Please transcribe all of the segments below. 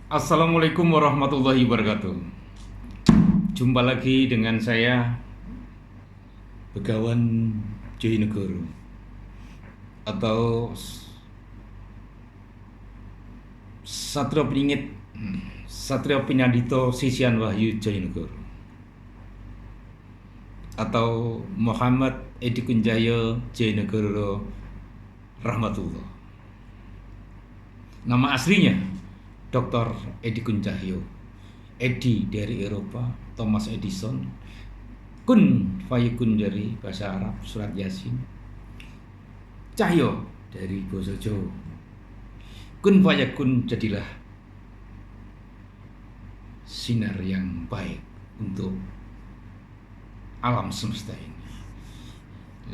Assalamualaikum warahmatullahi wabarakatuh. Jumpa lagi dengan saya Begawan Joyonegoro atau Satrio Piningit Satrio Pinadito Sisian Wahyu Joyonegoro atau Muhammad Edi Kunjaya Joyonegoro Rahmatullah. Nama aslinya Dr. Edi Kunjahyo. Edi dari Eropa, Thomas Edison. Kun fayakun dari bahasa Arab, surat Yasin. Cahyo dari bahasa Jawa. Kun fayakun, jadilah sinar yang baik untuk alam semesta ini.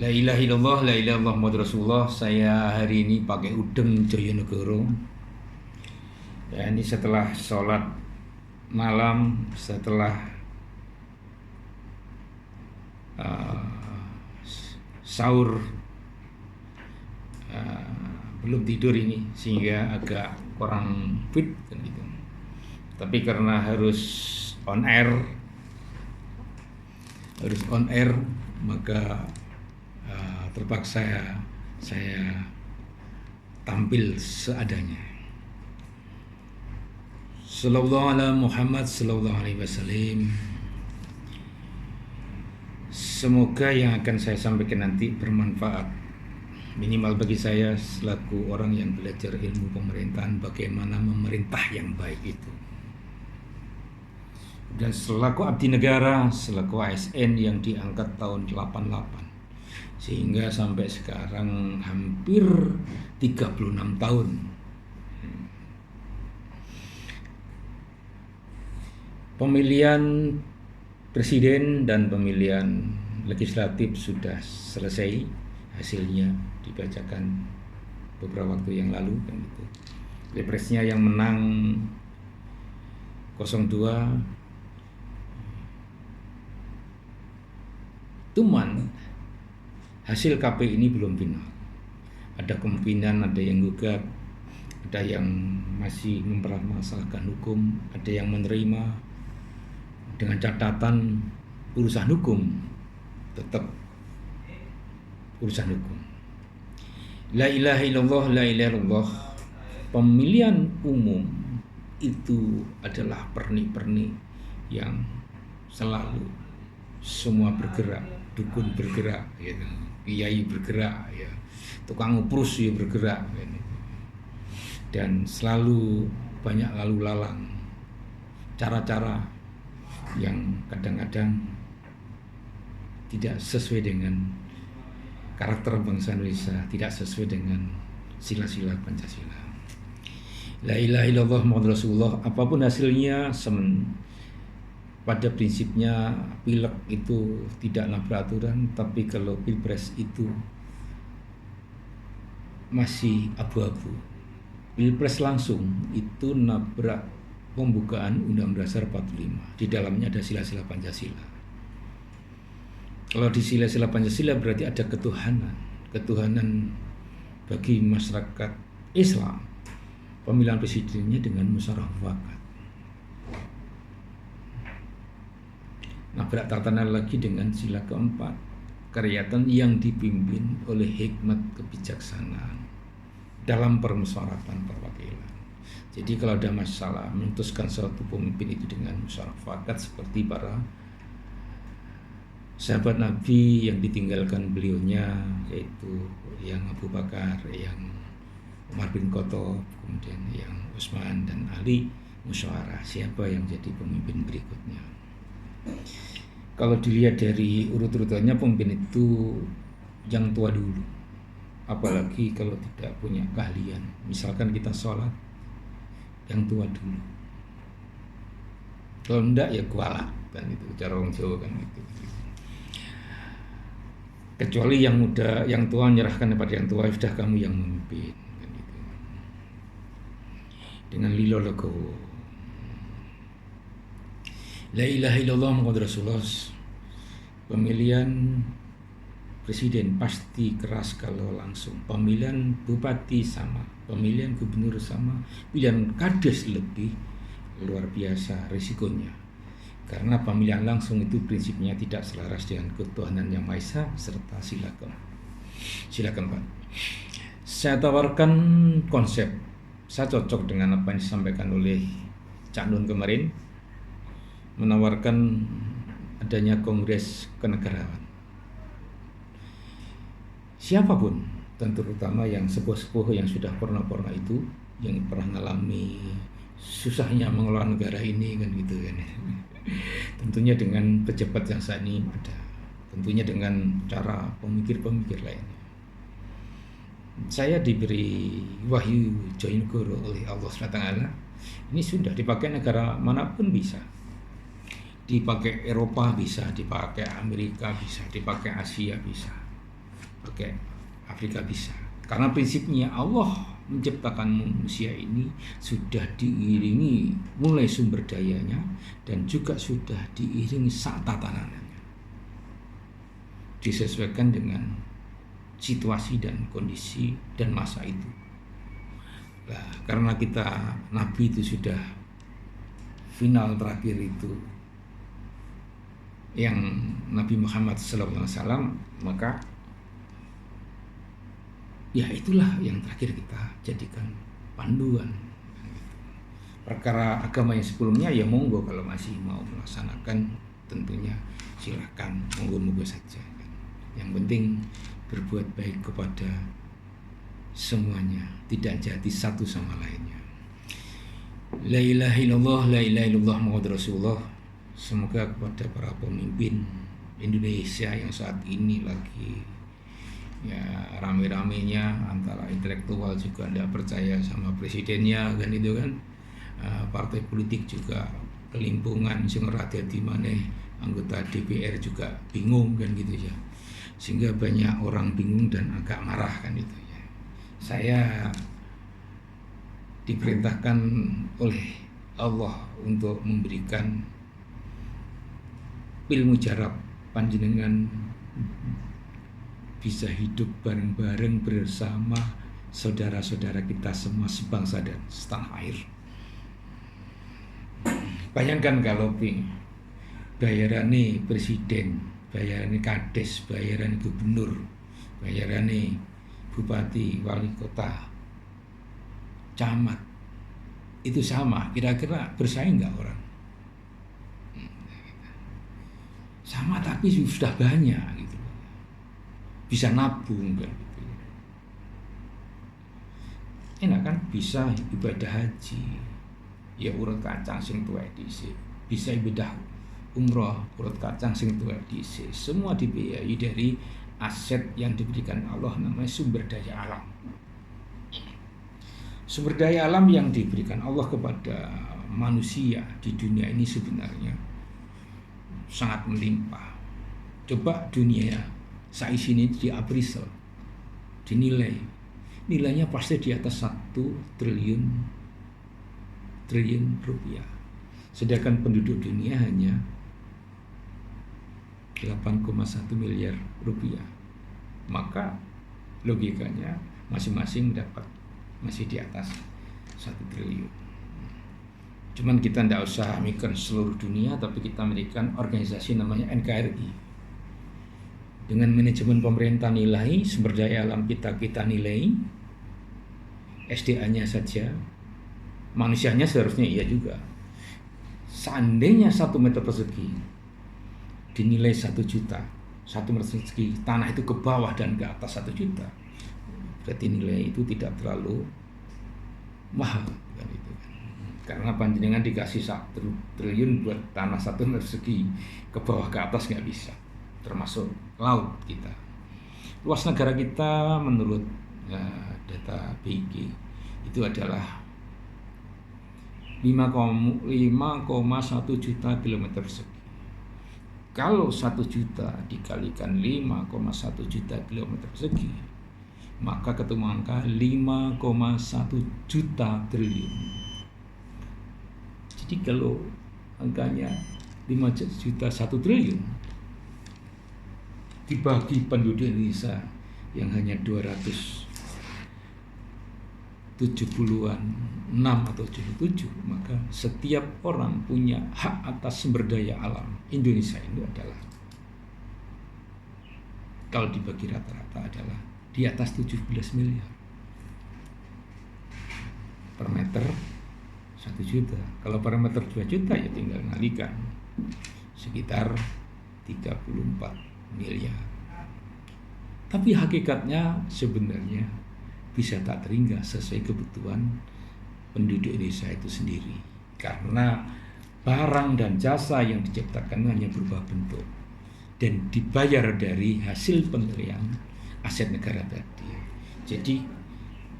La ilaha illallah, la ilaha illallah Muhammad Rasulullah. Saya hari ini pakai udeng Joyonegoro. Ya, ini setelah sholat malam, setelah sahur, belum tidur ini sehingga agak kurang fit kan gitu. Tapi karena harus on air, maka terpaksa saya tampil seadanya. Sallallahu ala Muhammad sallallahu alaihi wasallam. Semoga yang akan saya sampaikan nanti bermanfaat, minimal bagi saya selaku orang yang belajar ilmu pemerintahan, bagaimana memerintah yang baik itu. Dan selaku abdi negara, selaku ASN yang diangkat tahun 88 sehingga sampai sekarang hampir 36 tahun. Pemilihan presiden dan pemilihan legislatif sudah selesai, hasilnya dibacakan beberapa waktu yang lalu kan gitu. Pilpresnya yang menang 02, cuman hasil KP ini belum final. Ada kemungkinan ada yang gugat, ada yang masih mempermasalahkan hukum, ada yang menerima dengan catatan urusan hukum, tetap urusan hukum. La ilaha illallah, la ilaha illallah. Pemilihan umum itu adalah pernik-pernik yang selalu semua bergerak, dukun bergerak, gitu. Kiai bergerak, ya. Tukang uprus ya bergerak, gitu. Dan selalu banyak lalu lalang cara-cara yang kadang-kadang tidak sesuai dengan karakter bangsa Indonesia, tidak sesuai dengan sila-sila Pancasila. La ilaha illallah Muhammad Rasulullah. Apapun hasilnya, pada prinsipnya pilek itu tidaklah peraturan, tapi kalau pilpres itu masih abu-abu. Pilpres langsung itu nabrak pembukaan Undang-Undang Dasar 45. Di dalamnya ada sila-sila Pancasila. Kalau di sila-sila Pancasila berarti ada ketuhanan bagi masyarakat Islam. Pemilihan presidennya dengan musyawarah mufakat. Nabrak tatanan lagi dengan sila keempat, kerakyatan yang dipimpin oleh hikmat kebijaksanaan dalam permusyawaratan perwakilan. Jadi kalau ada masalah memutuskan suatu pemimpin itu dengan musyawarah mufakat seperti para sahabat Nabi yang ditinggalkan beliaunya, yaitu yang Abu Bakar, yang Umar bin Khattab, kemudian yang Utsman dan Ali, musyawarah siapa yang jadi pemimpin berikutnya. Kalau dilihat dari urut-urutannya, pemimpin itu yang tua dulu, apalagi kalau tidak punya keahlian. Misalkan kita sholat, yang tua dulu. Kalau enggak ya kuala kan itu cara orang Jawa kan gitu. Kecuali yang muda, yang tua menyerahkan kepada yang tua, sudah kamu yang memimpin kan gitu. Dengan lilo legowo. La ilaha illallah Muhammad Rasulullah. Pemilihan presiden pasti keras kalau langsung. Pemilihan bupati sama, pemilihan gubernur sama, pilihan kades lebih, luar biasa risikonya. Karena pemilihan langsung itu prinsipnya tidak selaras dengan ketuhanan Yang Maha Esa. Serta silakan Pak. Saya tawarkan konsep. Saya cocok dengan apa yang disampaikan oleh Cak Nun kemarin, menawarkan adanya kongres kenegaraan. Siapapun, tentu terutama yang sepuh-sepuh yang sudah pernah itu, yang pernah mengalami susahnya mengelola negara ini kan gitu kan. Tentunya dengan pejabat yang saat ini ada, tentunya dengan cara pemikir-pemikir lainnya. Saya diberi wahyu Joinegoro oleh Allah SWT. Ini sudah dipakai negara manapun bisa. Dipakai Eropa bisa, dipakai Amerika bisa, dipakai Asia bisa, pakai Afrika bisa. Karena prinsipnya Allah menciptakan manusia ini sudah diiringi mulai sumber dayanya dan juga sudah diiringi saat tatanannya. Disesuaikan dengan situasi dan kondisi dan masa itu. Nah, karena kita Nabi itu sudah final terakhir itu yang Nabi Muhammad SAW, maka ya itulah yang terakhir kita jadikan panduan. Perkara agama yang sebelumnya ya monggo, kalau masih mau melaksanakan tentunya silakan, monggo saja. Yang penting berbuat baik kepada semuanya, tidak jadi satu sama lainnya. La ilaha illallah, la ilaha illallah Muhammad Rasulullah. Semoga kepada para pemimpin Indonesia yang saat ini lagi ya rame-ramenya antara intelektual juga tidak percaya sama presidennya kan itu kan, partai politik juga kelimpungan sing ora dadi maneh, anggota DPR juga bingung kan gitu ya, sehingga banyak orang bingung dan agak marah kan itu ya. Saya diperintahkan oleh Allah untuk memberikan ilmu jarab panjenengan bisa hidup bareng-bareng bersama saudara-saudara kita semua sebangsa dan setanah air. Bayangkan kalau bayarannya presiden, bayarannya kades, bayarannya gubernur, bayarannya bupati, wali kota, camat, itu sama, kira-kira bersaing nggak orang? Sama tapi sudah banyak gitu, bisa nabung kan gitu. Enak kan, bisa ibadah haji, ya urut kacang sing tuwek dhisik, bisa ibadah umroh urut kacang sing tuwek dhisik, semua dibiayai dari aset yang diberikan Allah, namanya sumber daya alam. Sumber daya alam yang diberikan Allah kepada manusia di dunia ini sebenarnya sangat melimpah. Coba dunia saat ini diappraisal, dinilai, nilainya pasti di atas 1 triliun rupiah. Sedangkan penduduk dunia hanya 8,1 miliar rupiah. Maka logikanya masing-masing dapat masih di atas 1 triliun. Cuman kita tidak usah mikir seluruh dunia, tapi kita memberikan organisasi namanya NKRI. Dengan manajemen pemerintah nilai, sumber daya alam kita nilai, SDA-nya saja, manusianya seharusnya iya juga. Seandainya 1 meter persegi dinilai 1 juta, 1 meter persegi tanah itu ke bawah dan ke atas 1 juta, berarti nilai itu tidak terlalu mahal kan itu. Karena panjenengan dikasih 1 triliun buat tanah 1 meter persegi, ke bawah ke atas nggak bisa, termasuk laut kita. Luas negara kita menurut data BIG itu adalah 5,1 juta kilometer persegi. Kalau 1 juta dikalikan 5,1 juta kilometer persegi, maka ketemu angka 5,1 juta triliun. Jadi kalau angkanya 5 juta 1 triliun dibagi penduduk Indonesia yang hanya 200 70-an 6 atau 77, maka setiap orang punya hak atas sumber daya alam Indonesia itu adalah, kalau dibagi rata-rata adalah di atas 17 miliar per meter 1 juta. Kalau per meter 2 juta ya tinggal ngalikan sekitar 34 miliar. Tapi hakikatnya sebenarnya bisa tak terhingga sesuai kebutuhan penduduk Indonesia itu sendiri. Karena barang dan jasa yang diciptakan hanya berubah bentuk dan dibayar dari hasil penilaian aset negara tadi. Jadi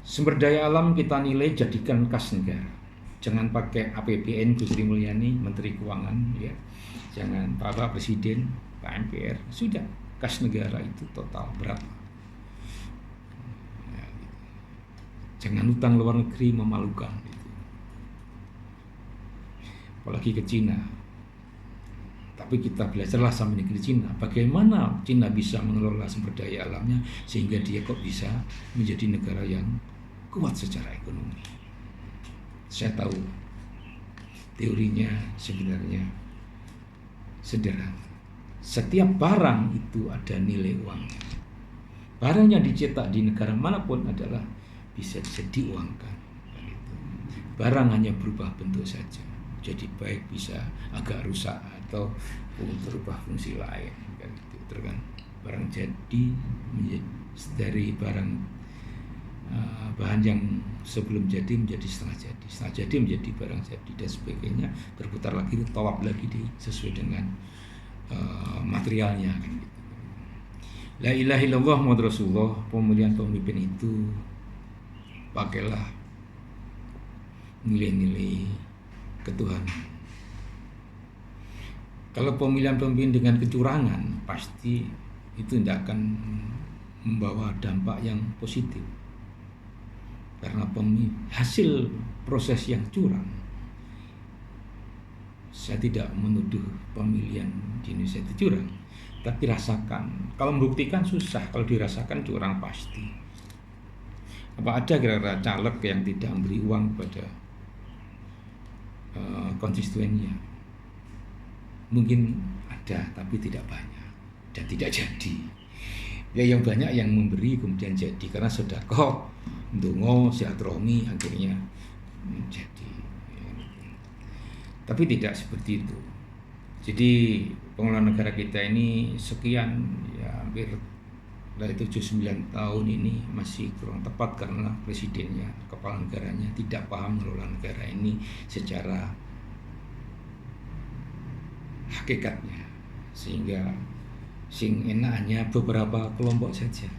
sumber daya alam kita nilai jadikan kas negara. Jangan pakai APBN Bu Sri Mulyani, Menteri Keuangan, ya. Jangan Pak Presiden, Pak MPR. Sudah, kas negara itu total berapa? Jangan hutang luar negeri memalukan gitu. Apalagi ke Cina. Tapi kita belajarlah sama negeri Cina, bagaimana Cina bisa mengelola sumber daya alamnya sehingga dia kok bisa menjadi negara yang kuat secara ekonomi. Saya tahu teorinya sebenarnya sederhana. Setiap barang itu ada nilai uangnya. Barang yang dicetak di negara manapun adalah bisa diuangkan. Barang hanya berubah bentuk saja. Jadi baik bisa agak rusak atau berubah fungsi lain. Kan? Barang jadi dari barang bahan yang sebelum jadi menjadi setengah jadi menjadi barang jadi dan sebagainya, berputar lagi, tawab lagi sesuai dengan materialnya. Kan? La ilaha illallah Muhammad Rasulullah. Pemilihan pemimpin itu pakailah nilai-nilai ketuhanan. Kalau pemilihan pemimpin dengan kecurangan, pasti itu tidak akan membawa dampak yang positif. Karena hasil proses yang curang. Saya tidak menuduh pemilihan di Indonesia itu curang, tapi rasakan. Kalau membuktikan susah, kalau dirasakan curang pasti. Apa ada kira-kira caleg yang tidak memberi uang kepada konstituennya? Mungkin ada, tapi tidak banyak dan tidak jadi. Ya yang banyak yang memberi kemudian jadi karena sedekah, ndonga, silaturahmi akhirnya jadi. Tapi tidak seperti itu. Jadi pengelolaan negara kita ini sekian, ya hampir dari 79 tahun ini masih kurang tepat karena presidennya, kepala negaranya tidak paham mengelola negara ini secara hakikatnya, sehingga sing enak hanya beberapa kelompok saja.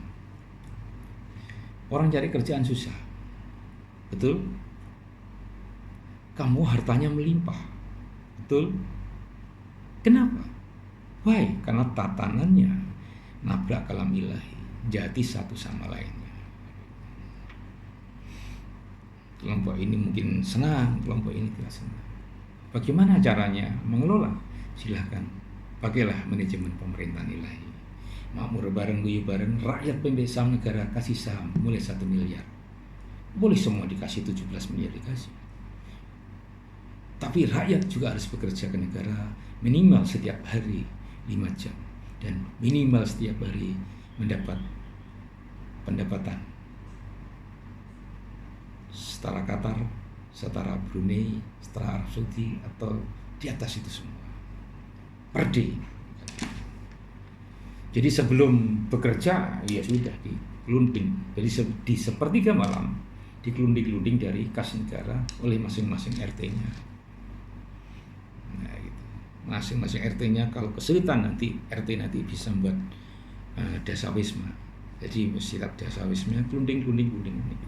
Orang cari kerjaan susah, betul? Kamu hartanya melimpah, betul? Kenapa? Why? Karena tatanannya nabrak kalam ilahi, jati satu sama lainnya. Kelompok ini mungkin senang, kelompok ini tidak senang. Bagaimana caranya mengelola? Silahkan, pakailah manajemen pemerintahan ilahi. Makmur bareng, guyup bareng, rakyat pemilik saham negara kasih saham mulai 1 miliar. Boleh semua dikasih 17 miliar dikasih. Tapi rakyat juga harus bekerja ke negara minimal setiap hari 5 jam. Dan minimal setiap hari mendapat pendapatan setara Qatar, setara Brunei, setara Arab Saudi atau di atas itu semua per day. Jadi sebelum bekerja ya sudah dikelunding. Jadi di sepertiga malam dikelunding-kelunding dari kas negara oleh masing-masing RT-nya. Nah, gitu. Masing-masing RT-nya kalau kesulitan nanti RT nanti bisa membuat dasawisma. Jadi setiap dasawisma kelunding gitu,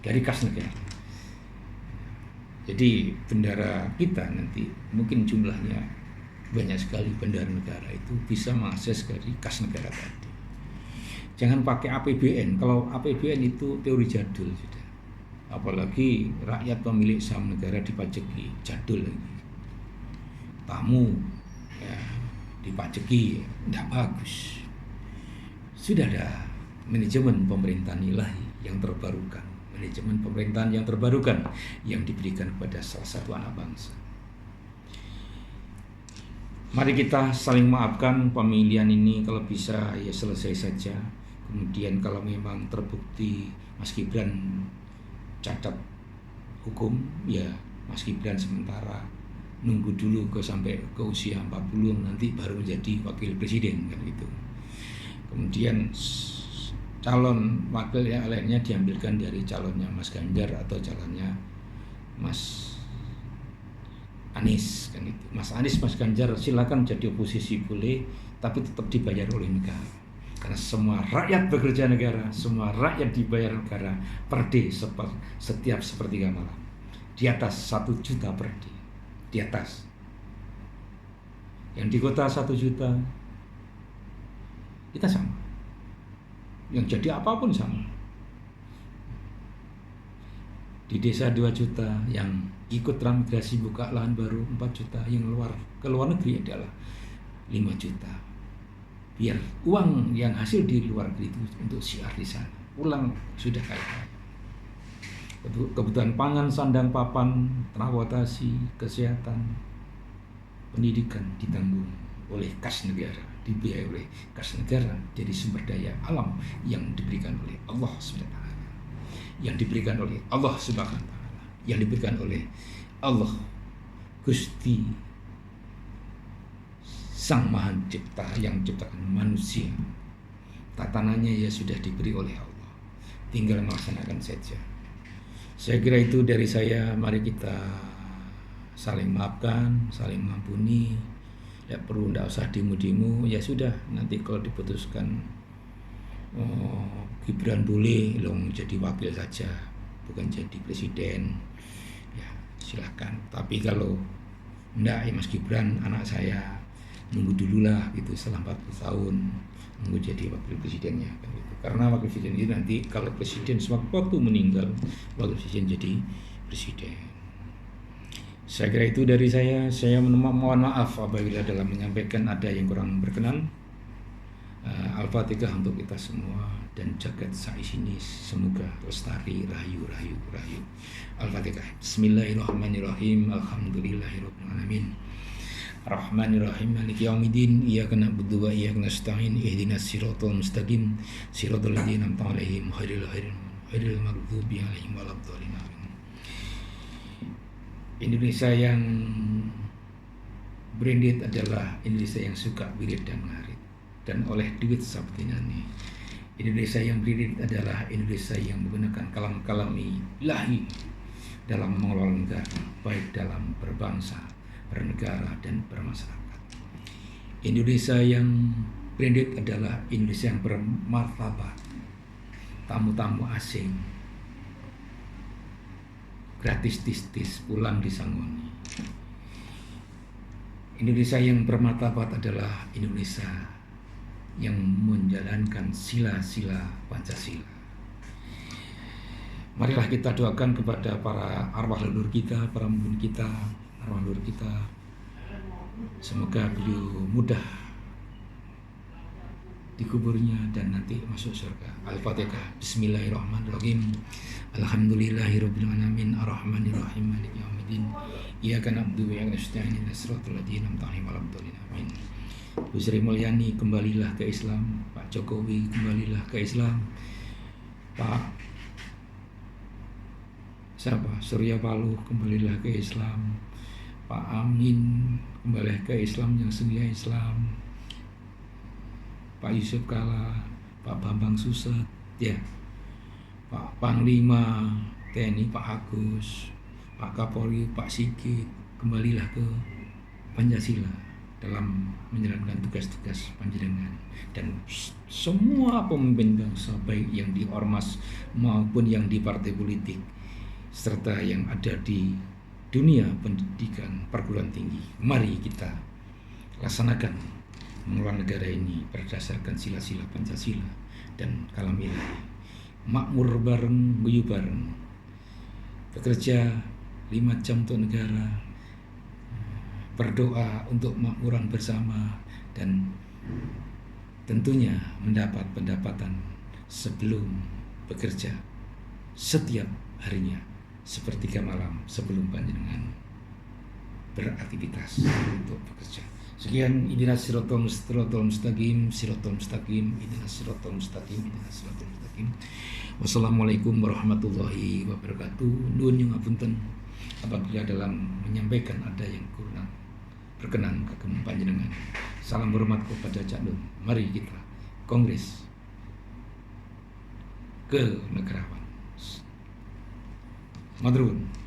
dari kas negara. Jadi bendara kita nanti mungkin jumlahnya banyak sekali, bendara negara itu bisa mengakses dari kas negara tadi. Jangan pakai APBN. Kalau APBN itu teori jadul sudah. Apalagi rakyat pemilik saham negara dipajaki, jadul lagi. Tamu ya dipajaki, tidak bagus. Sudah ada manajemen pemerintahan ilahi yang terbarukan. manajemen pemerintahan yang terbarukan yang diberikan kepada salah satu anak bangsa. Mari kita saling maafkan, pemilihan ini kalau bisa ya selesai saja. Kemudian kalau memang terbukti Mas Gibran cacat hukum, ya Mas Gibran sementara nunggu dulu sampai ke usia 40 nanti baru menjadi wakil presiden kan gitu. Kemudian calon wakil yang lainnya diambilkan dari calonnya Mas Ganjar atau calonnya Mas Anies kan itu. Mas Anies, Mas Ganjar silakan jadi oposisi boleh, tapi tetap dibayar oleh negara. Karena semua rakyat bekerja negara, semua rakyat dibayar negara per day setiap sepertiga malam. Di atas 1 juta per day. Di atas. Yang di kota 1 juta kita sama. Yang jadi apapun sama. Di desa 2 juta, yang ikut transmigrasi buka lahan baru 4 juta, yang ke luar negeri adalah 5 juta. Biar uang yang hasil di luar negeri itu untuk syiar di sana. Pulang sudah kaya. Kebutuhan pangan, sandang, papan, transportasi, kesehatan, pendidikan ditanggung oleh kas negara, dibiayai oleh kas negara, jadi sumber daya alam yang diberikan oleh Allah SWT, yang diberikan oleh Allah SWT, yang diberikan oleh Allah Gusti Sang Maha Cipta yang menciptakan manusia. Tatanannya ya sudah diberi oleh Allah, tinggal melaksanakan saja. Saya kira itu dari saya. Mari kita saling maafkan, saling mengampuni. Ya perlu tidak usah demo-demo. Ya sudah, nanti kalau diputuskan Gibran boleh jadi wakil saja, bukan jadi presiden. Ya silakan. Tapi kalau enggak, ya Mas Gibran anak saya, nunggu dulu lah gitu setelah 40 tahun nunggu jadi wakil presidennya kan gitu. Karena wakil presiden itu nanti kalau presiden sewaktu meninggal, wakil presiden jadi presiden. Saya kira itu dari saya. Saya mohon maaf apabila dalam menyampaikan ada yang kurang berkenan. Al-Fatihah untuk kita semua dan jagat saisini semoga lestari, rahayu, rahayu, rahayu. Al-Fatihah. Bismillahirrahmanirrahim. Alhamdulillahirabbil alamin. Ar-Rahmanir-Rahim. Maliki yaumiddin. Iyyaka na'budu wa iyyaka nasta'in. Ihdinas siratal mustaqim. Siratal ladzina an'amta 'alaihim ghairil maghdubi 'alaihim waladdallin. Indonesia yang branded adalah Indonesia yang suka wirid dan ngarit dan oleh duit sabtinani. Indonesia yang branded adalah Indonesia yang menggunakan kalam-kalami ilahi dalam mengelola negara, baik dalam berbangsa, bernegara, dan bermasyarakat. Indonesia yang branded adalah Indonesia yang bermartabat. Tamu-tamu asing gratis tistis pulang disangoni. Indonesia yang bermartabat adalah Indonesia yang menjalankan sila-sila Pancasila. Marilah kita doakan kepada para arwah leluhur kita, para pemimpin kita, arwah leluhur kita. Semoga beliau mudah dikuburnya dan nanti masuk surga. Al-Fatihah. Bismillahirrahmanirrahim. Alhamdulillahirabbil alamin. Arrahmanirrahim. Maliki yaumiddin. Iyyaka na'budu wa iyyaka nasta'in. Ihdinas siratal ladzina an'amta 'alaihim waladdallin. Amin. Bu Sri Mulyani kembalilah ke Islam. Pak Jokowi kembalilah ke Islam. Pak Surya Paloh kembalilah ke Islam. Pak Amin kembalilah ke Islam yang setia Islam. Pak Yusuf Kala, Pak Bambang Susat, ya, Pak Panglima TNI, Pak Agus, Pak Kapolri, Pak Sigit, kembalilah ke Pancasila dalam menjalankan tugas-tugas panjenengan. Dan semua pemimpin bangsa, baik yang di ormas maupun yang di partai politik, serta yang ada di dunia pendidikan perguruan tinggi, mari kita laksanakan mengelola negara ini berdasarkan sila-sila Pancasila dan kalam ilahi. Makmur bareng, guyup bareng. Bekerja 5 jam untuk negara. Berdoa untuk makmuran bersama dan tentunya mendapat pendapatan sebelum bekerja setiap harinya sepertiga malam sebelum panjenengan beraktivitas untuk bekerja. Sekian, ihdinas siratal mustaqim, ihdinas siratal mustaqim. Wassalamualaikum warahmatullahi wabarakatuh. Nuhun yang ngapunten apabila dalam menyampaikan ada yang kurang berkenan kagem panjenengan. Salam hormat kepada Cak Nun. Mari kita kongres ke negarawan. Madrun.